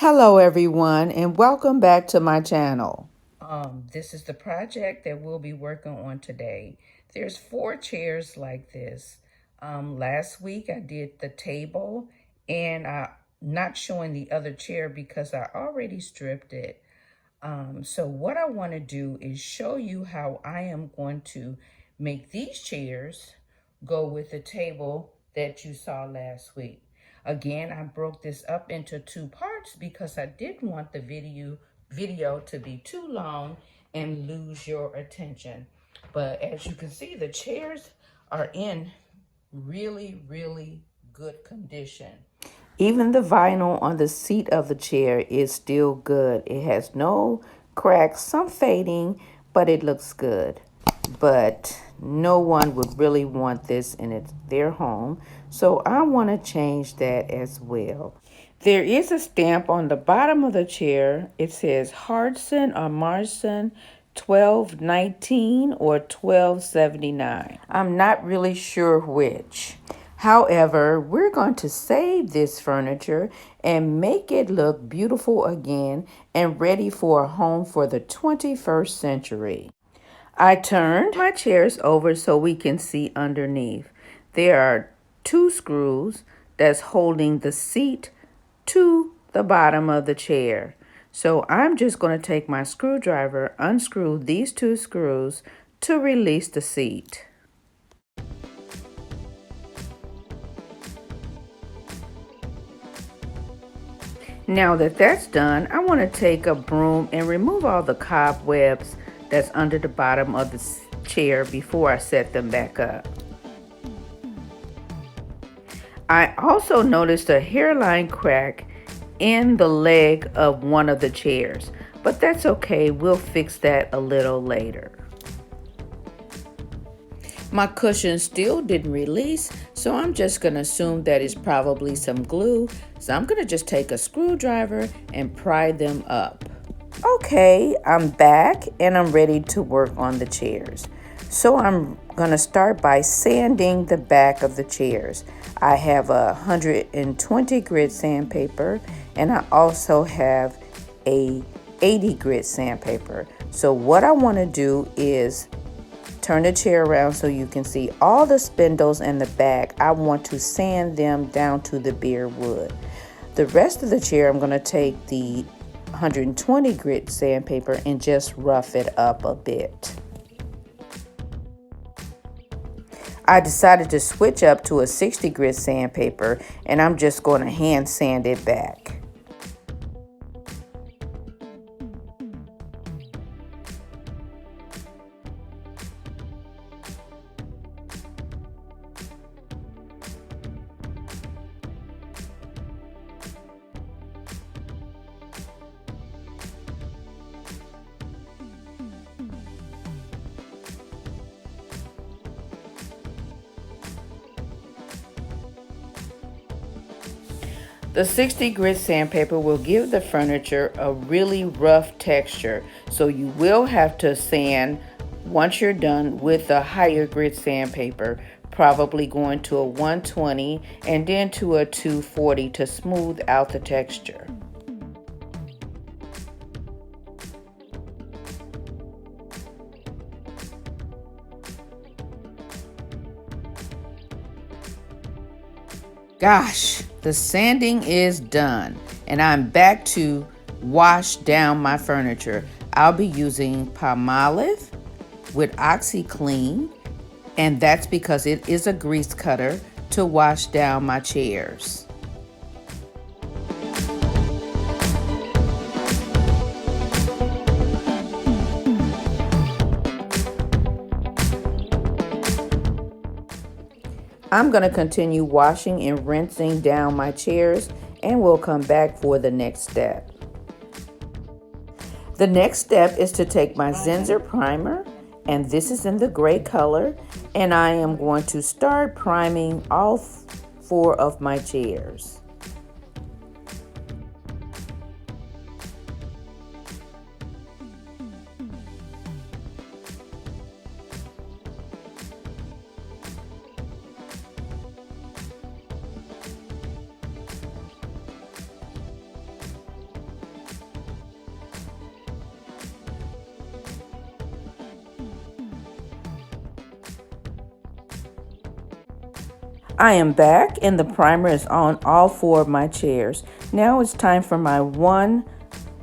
Hello everyone and welcome back to my channel. This is the project that we'll be working on today. There's 4 chairs like this. Last week I did the table and I'm not showing the other chair because I already stripped it. So what I want to do is show you how I am going to make these chairs go with the table that you saw last week. Again, I broke this up into 2 parts because I didn't want the video to be too long and lose your attention. But as you can see, the chairs are in really good condition. Even the vinyl on the seat of the chair is still good. It has no cracks, some fading, but it looks good. But no one would really want this in their home, so I want to change that as well. There is a stamp on the bottom of the chair. It says Hardson or Marson 1219 or 1279. I'm not really sure which. However, we're going to save this furniture and make it look beautiful again and ready for a home for the 21st century. I turned my chairs over so we can see underneath. There are 2 screws that's holding the seat to the bottom of the chair. So I'm just going to take my screwdriver, unscrew these 2 screws to release the seat. Now that that's done, I want to take a broom and remove all the cobwebs that's under the bottom of the chair before I set them back up. I also noticed a hairline crack in the leg of one of the chairs, but that's okay, we'll fix that a little later. My cushion still didn't release, so I'm just going to assume that it's probably some glue. So I'm going to just take a screwdriver and pry them up. Okay, I'm back and I'm ready to work on the chairs. So I'm going to start by sanding the back of the chairs. I have a 120 grit sandpaper and I also have a 80 grit sandpaper. So what I want to do is turn the chair around so you can see all the spindles in the back. I want to sand them down to the bare wood. The rest of the chair, I'm going to take the 120 grit sandpaper and just rough it up a bit. I decided to switch up to a 60 grit sandpaper and I'm just going to hand sand it back. The 60 grit sandpaper will give the furniture a really rough texture, so you will have to sand once you're done with the higher grit sandpaper, probably going to a 120 and then to a 240 to smooth out the texture. Gosh, the sanding is done and I'm back to wash down my furniture. I'll be using Palmolive with OxyClean, and that's because it is a grease cutter to wash down my chairs. I'm going to continue washing and rinsing down my chairs and we'll come back for the next step. The next step is to take my Zinsser primer, and this is in the gray color, and I am going to start priming all 4 of my chairs. I am back and the primer is on all four of my chairs. Now it's time for my one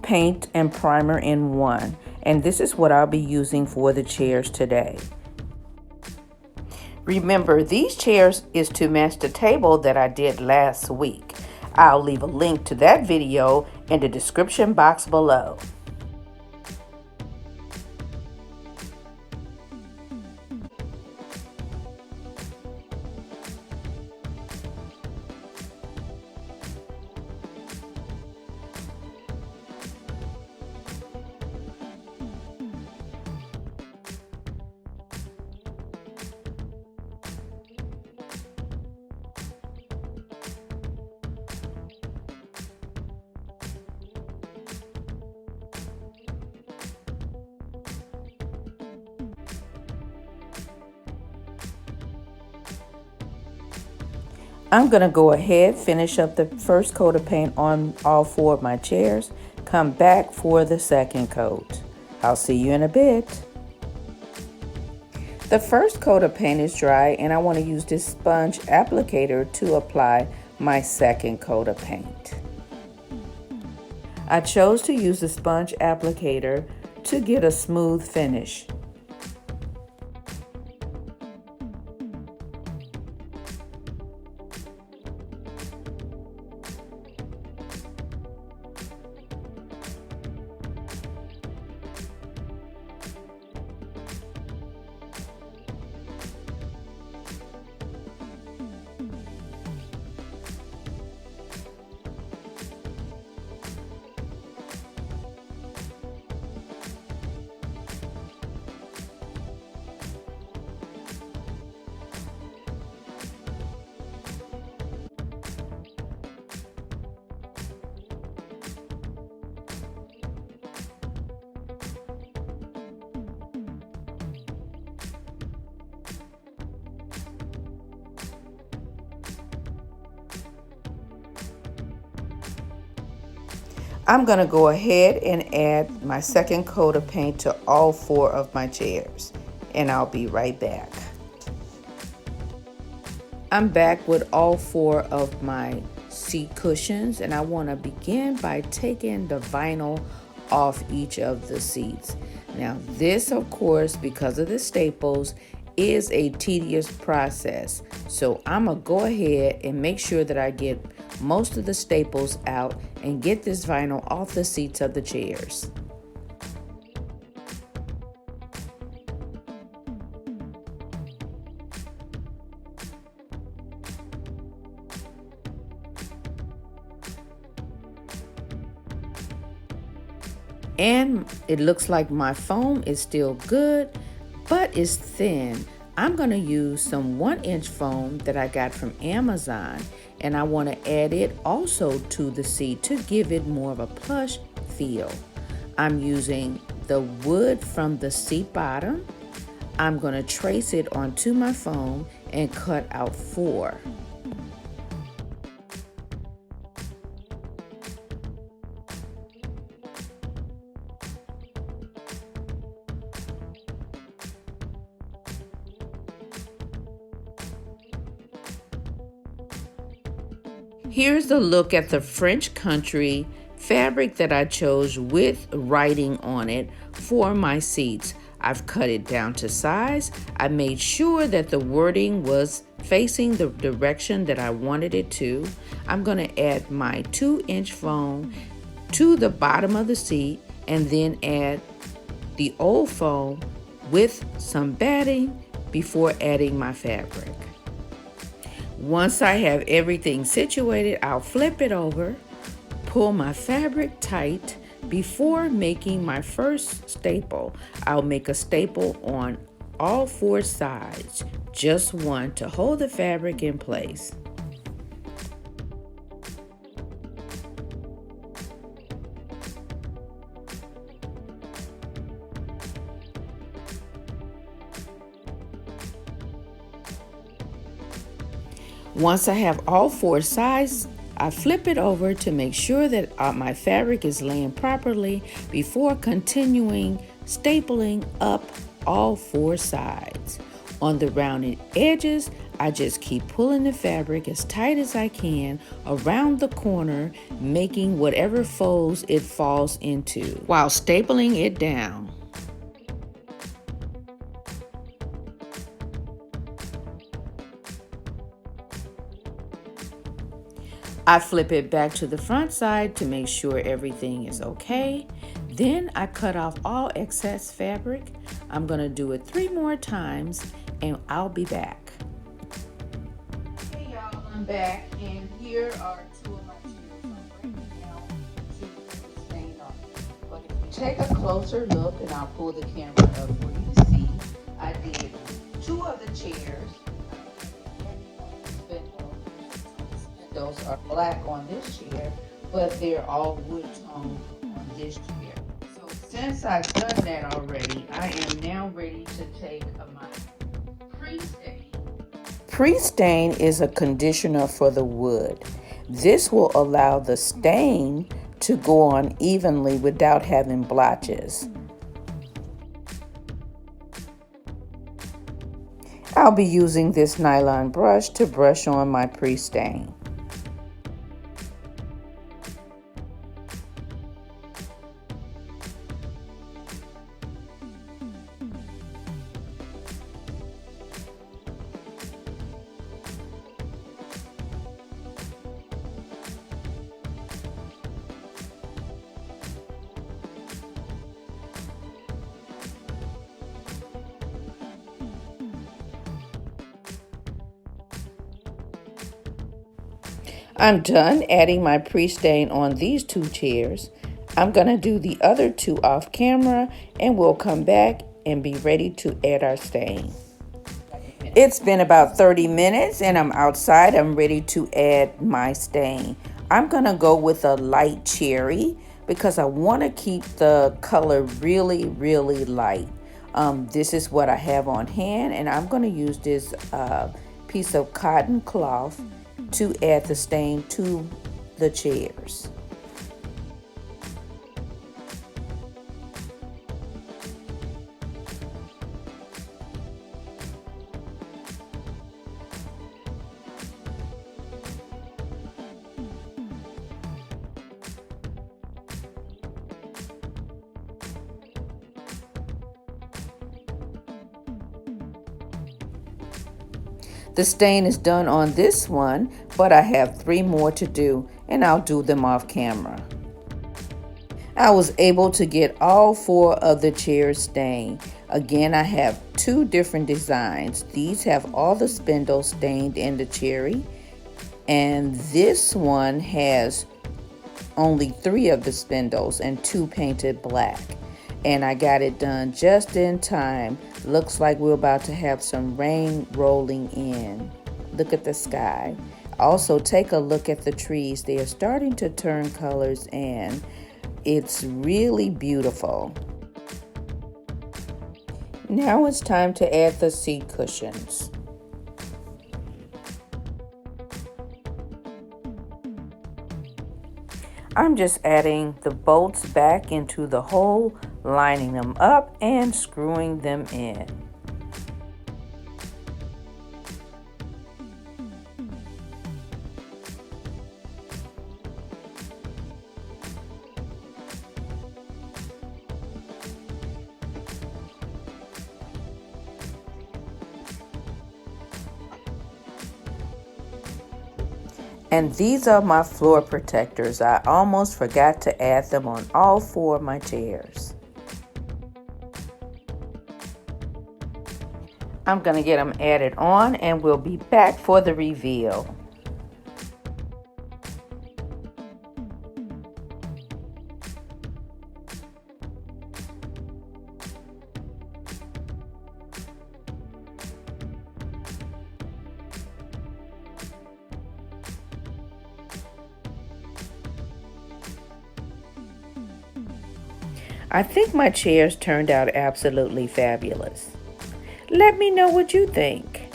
paint and primer in one. And this is what I'll be using for the chairs today. Remember, these chairs is to match the table that I did last week. I'll leave a link to that video in the description box below. I'm going to go ahead, finish up the first coat of paint on all four of my chairs, come back for the second coat. I'll see you in a bit. The first coat of paint is dry and I want to use this sponge applicator to apply my second coat of paint. I chose to use the sponge applicator to get a smooth finish. I'm going to go ahead and add my second coat of paint to all four of my chairs, and I'll be right back. I'm back with all four of my seat cushions, and I want to begin by taking the vinyl off each of the seats. Now this, of course, because of the staples, is a tedious process. So I'm gonna go ahead and make sure that I get most of the staples out and get this vinyl off the seats of the chairs. And it looks like my foam is still good, but it's thin. I'm going to use some 1-inch foam that I got from Amazon, and I want to add it also to the seat to give it more of a plush feel. I'm using the wood from the seat bottom. I'm going to trace it onto my foam and cut out 4. Here's a look at the French country fabric that I chose with writing on it for my seats. I've cut it down to size. I made sure that the wording was facing the direction that I wanted it to. I'm going to add my 2-inch foam to the bottom of the seat and then add the old foam with some batting before adding my fabric. Once I have everything situated, I'll flip it over, pull my fabric tight. Before making my first staple, I'll make a staple on all 4 sides, just one to hold the fabric in place. Once I have all 4 sides, I flip it over to make sure that my fabric is laying properly before continuing stapling up all 4 sides. On the rounded edges, I just keep pulling the fabric as tight as I can around the corner, making whatever folds it falls into while stapling it down. I flip it back to the front side to make sure everything is okay. Then I cut off all excess fabric. I'm going to do it 3 more times and I'll be back. Hey y'all, I'm back and here are 2 of my chairs. I'm breaking down to put the stain on. But if you take a closer look, and I'll pull the camera up for you to see, I did 2 of the chairs. Those are black on this chair, but they're all wood tone on this chair. So since I've done that already, I am now ready to take my pre-stain. Pre-stain is a conditioner for the wood. This will allow the stain to go on evenly without having blotches. I'll be using this nylon brush to brush on my pre-stain. I'm done adding my pre-stain on these 2 chairs. I'm going to do the other 2 off camera and we'll come back and be ready to add our stain. It's been about 30 minutes and I'm outside. I'm ready to add my stain. I'm going to go with a light cherry because I want to keep the color really, really light. This is what I have on hand, and I'm going to use this piece of cotton cloth to add the stain to the chairs. The stain is done on this one, but I have 3 more to do, and I'll do them off camera. I was able to get all 4 of the chairs stained. Again, I have 2 different designs. These have all the spindles stained in the cherry, and this one has only 3 of the spindles and 2 painted black. And I got it done just in time. Looks like we're about to have some rain rolling in. Look at the sky. Also, take a look at the trees. They are starting to turn colors and it's really beautiful. Now it's time to add the seat cushions. I'm just adding the bolts back into the hole, lining them up and screwing them in. And these are my floor protectors. I almost forgot to add them on all 4 of my chairs. I'm going to get them added on and we'll be back for the reveal. I think my chairs turned out absolutely fabulous. Let me know what you think.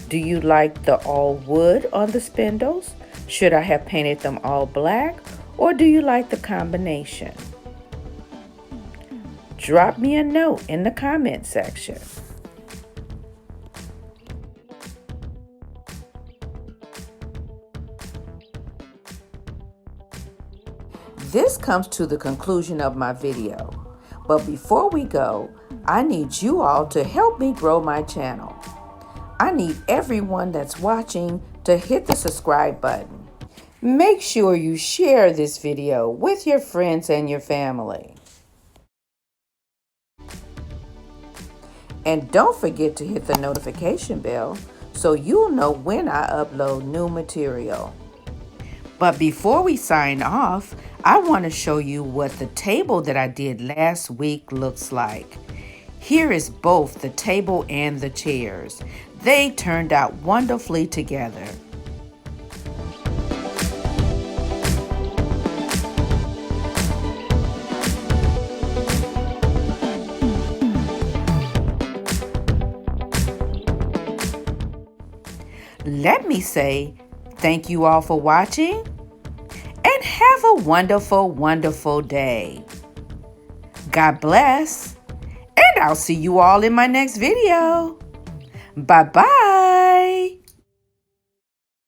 Do you like the all wood on the spindles? Should I have painted them all black, or do you like the combination? Drop me a note in the comment section. This comes to the conclusion of my video. But before we go, I need you all to help me grow my channel. I need everyone that's watching to hit the subscribe button. Make sure you share this video with your friends and your family. And don't forget to hit the notification bell so you'll know when I upload new material. But before we sign off, I want to show you what the table that I did last week looks like. Here is both the table and the chairs. They turned out wonderfully together. Let me say thank you all for watching and have a wonderful, wonderful day. God bless, and I'll see you all in my next video. Bye-bye.